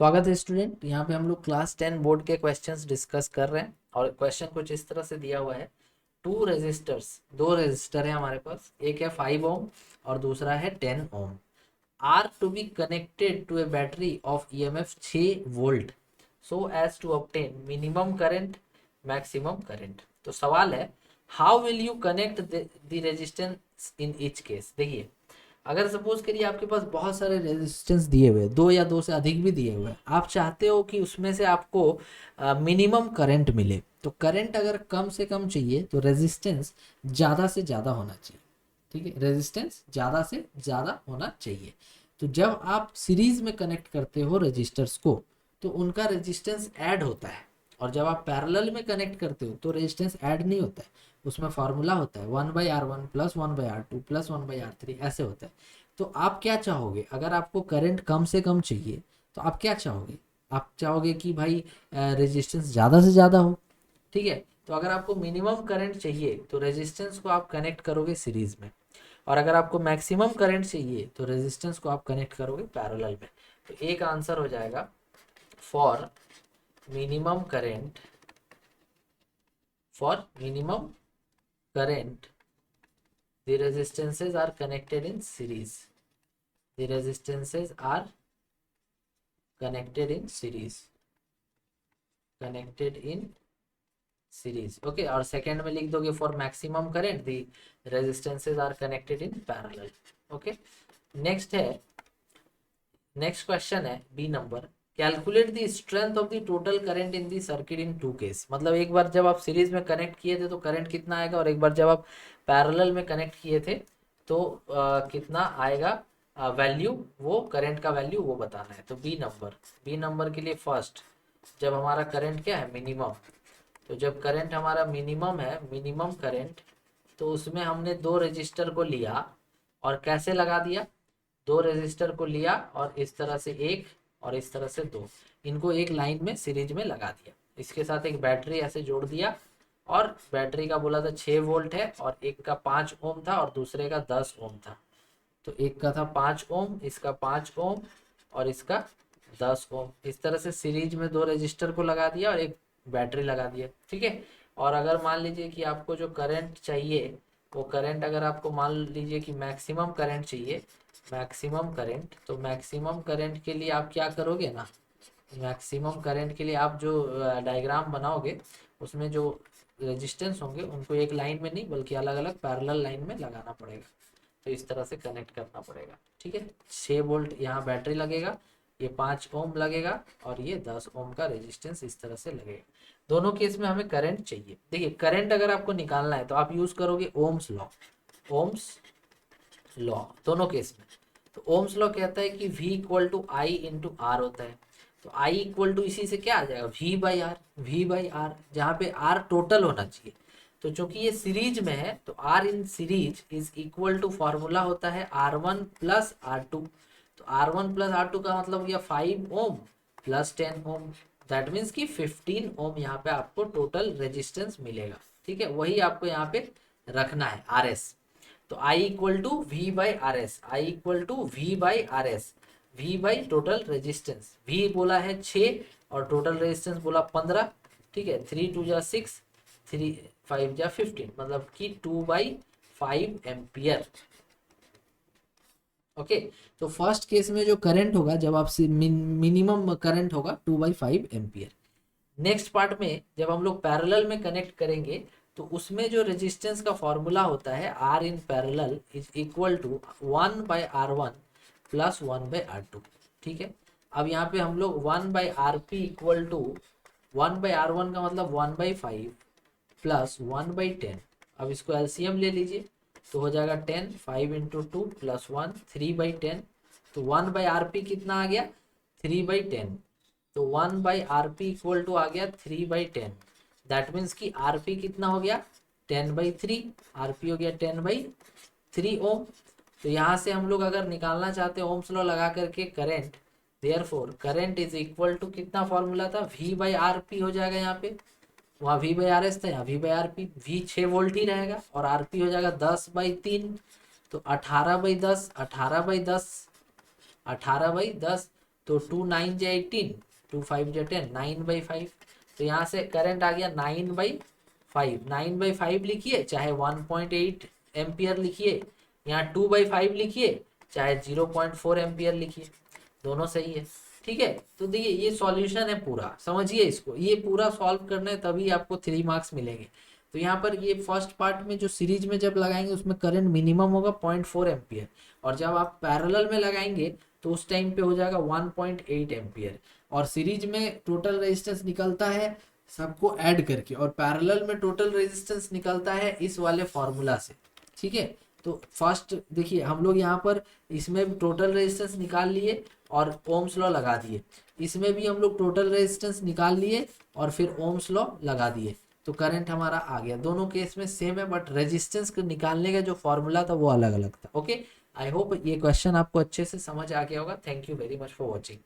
स्वागत है स्टूडेंट। यहाँ पे हम लोग क्लास 10 बोर्ड के क्वेश्चंस डिस्कस कर रहे हैं और क्वेश्चन कुछ इस तरह से दिया हुआ है। टू रेजिस्टर्स, दो रेजिस्टर है हमारे पास, एक है 5 ओम और दूसरा है 10 ohm, are to be connected to a battery of EMF 6 volt so as to obtain minimum current maximum current. तो सवाल है, how will you connect the resistance in each case. देखिए, अगर सपोज करिए आपके पास बहुत सारे रेजिस्टेंस दिए हुए हैं, दो या दो से अधिक भी दिए हुए हैं, आप चाहते हो कि उसमें से आपको मिनिमम करंट मिले, तो करंट अगर कम से कम चाहिए तो रेजिस्टेंस ज़्यादा से ज़्यादा होना चाहिए। ठीक है, रेजिस्टेंस ज़्यादा से ज़्यादा होना चाहिए। तो जब आप सीरीज में कनेक्ट करते हो रजिस्टर्स को तो उनका रेजिस्टेंस ऐड होता है, और जब आप पैरेलल में कनेक्ट करते हो तो रेजिस्टेंस ऐड नहीं होता है। उसमें फार्मूला होता है 1/R1 plus 1/R2 plus 1/R3, ऐसे होता है। तो आप क्या चाहोगे, अगर आपको करंट कम से कम चाहिए तो आप क्या चाहोगे? आप चाहोगे कि भाई रेजिस्टेंस ज़्यादा से ज़्यादा हो। ठीक है, तो अगर आपको मिनिमम करंट चाहिए तो रेजिस्टेंस को आप कनेक्ट करोगे सीरीज में, और अगर आपको मैक्सिमम करंट चाहिए तो रेजिस्टेंस को आप कनेक्ट करोगे पैरेलल में। तो एक आंसर हो जाएगा for minimum current, for minimum current the resistances are connected in series, the resistances are connected in series, connected in series। Okay, और सेकंड में लिख दोगे for maximum current the resistances are connected in parallel. Okay, next है, next question है B number, calculate the strength of the total current in the circuit in two case. मतलब एक बार जब आप सीरीज में कनेक्ट किए थे तो करंट कितना आएगा, और एक बार जब आप पैरेलल में कनेक्ट किए थे तो कितना आएगा वैल्यू, वो करंट का वैल्यू वो बताना है। तो बी नंबर, बी नंबर के लिए फर्स्ट, जब हमारा करंट क्या है मिनिमम, तो जब करंट हमारा मिनिमम है, मिनिमम करंट, तो उसमें हमने दो रजिस्टर को लिया और कैसे लगा दिया, दो रेजिस्टर को लिया और इस तरह से एक और इस तरह से दो, इनको एक लाइन में सीरीज में लगा दिया। इसके साथ एक बैटरी ऐसे जोड़ दिया, और बैटरी का बोला था 6 वोल्ट है, और एक का 5 ओम था और दूसरे का 10 ओम था। तो एक का था 5 ओम, इसका 5 ओम और इसका 10 ओम। इस तरह से सीरीज में दो रजिस्टर को लगा दिया और एक बैटरी लगा दिया। ठीक है, और अगर मान लीजिए कि आपको जो करंट चाहिए, वो करंट अगर आपको मान लीजिए कि मैक्सिमम करंट चाहिए, मैक्सिमम करंट, तो मैक्सिमम करंट के लिए आप क्या करोगे ना, मैक्सिमम करंट के लिए आप जो डायग्राम बनाओगे उसमें जो रेजिस्टेंस होंगे उनको एक लाइन में नहीं बल्कि अलग अलग पैरेलल लाइन में लगाना पड़ेगा। तो इस तरह से कनेक्ट करना पड़ेगा। ठीक है, 6 वोल्ट यहाँ बैटरी लगेगा, ये 5 ओम लगेगा और ये 10 ओम का रेजिस्टेंस इस तरह से लगेगा। दोनों केस में हमें करंट चाहिए। देखिए, करंट अगर आपको निकालना है तो आप यूज करोगे ओम्स लॉ, ओम्स लॉ दोनों केस में। तो ओम्स लॉ कहता है कि V equal to I into R होता है। तो I इक्वल टू इसी से क्या आ जाएगा, V/R, जहाँ पे R टोटल होना चाहिए। तो चूंकि ये सीरीज में है तो R in series is equal to formula होता है R1 प्लस R2। तो R1 प्लस R2 का मतलब हो गया 5 ohm plus 10 ohm, that means कि 15 ओम यहाँ पे आपको टोटल रेजिस्टेंस मिलेगा। ठीक है, वही आपको यहाँ पे रखना है RS। तो I equal to V/RS, I equal to V/RS, V by total resistance. V बोला है 6 और टोटल रेजिस्टेंस बोला 15। ठीक है, 3 2 जा 6, 3 5 जा 15, मतलब कि 2/5 एम्पियर। ओके, तो फर्स्ट केस में जो करंट होगा, जब आप मिनिमम करंट होगा 2/5 एम्पियर। नेक्स्ट पार्ट में जब हम लोग पैरेलल में कनेक्ट करेंगे तो उसमें जो रेजिस्टेंस का फॉर्मूला होता है R in parallel is equal to 1/R1 plus 1/R2। ठीक है, अब यहाँ पे हम लोग 1/RP इक्वल टू 1/R1 का मतलब 1/5 प्लस 1/10। अब इसको एलसीएम ले लीजिए तो हो जाएगा 10, 5 इंटू 2 प्लस 1, 3/10। तो 1/RP कितना आ गया, 3/10। तो 1/RP इक्वल टू आ गया 3/10। दैट मीन्स कि RP कितना हो गया, 10/3। RP हो गया 10/3 ओम। तो यहाँ से हम लोग अगर निकालना चाहते हैं ओम्स लॉ लगा करके current, therefore current is equal to कितना फॉर्मूला था, V/RP हो जाएगा यहाँ पे, वहाँ V/RS था, यहाँ V/RP। V 6 वोल्ट ही रहेगा और RP हो जाएगा 10/3। तो 18/10, 18/10, 18/10 तो 2 9 × 18, 2 5 × 10, 9/5। तो यहाँ से करंट आ गया 9/5। 9/5 लिखिए चाहे 1.8 एम्पियर लिखिए, यहाँ 2/5 लिखिए चाहे 0.4 एम्पियर लिखिए, दोनों सही है। ठीक है, तो देखिए ये सॉल्यूशन है पूरा, समझिए इसको, ये पूरा सॉल्व करना है तभी आपको 3 मार्क्स मिलेंगे। तो यहाँ पर ये फर्स्ट पार्ट में जो सीरीज में जब लगाएंगे उसमें करंट मिनिमम होगा 0.4 एम्पियर, और जब आप पैरेलल में लगाएंगे तो उस टाइम पे हो जाएगा 1.8 एम्पियर। और सीरीज में टोटल रेजिस्टेंस निकलता है सबको ऐड करके, और पैरेलल में टोटल रेजिस्टेंस निकलता है इस वाले फॉर्मूला से। ठीक है, तो फर्स्ट देखिए हम लोग यहाँ पर इसमें टोटल रेजिस्टेंस निकाल लिए और ओम्स लॉ लगा दिए, इसमें भी हम लोग टोटल रेजिस्टेंस निकाल लिए और फिर ओम्स लॉ लगा दिए, तो करंट हमारा आ गया। दोनों केस में सेम है, बट रेजिस्टेंस निकालने का जो फॉर्मूला था वो अलग अलग था। ओके, आई होप ये क्वेश्चन आपको अच्छे से समझ आ गया होगा। Thank you very much for watching.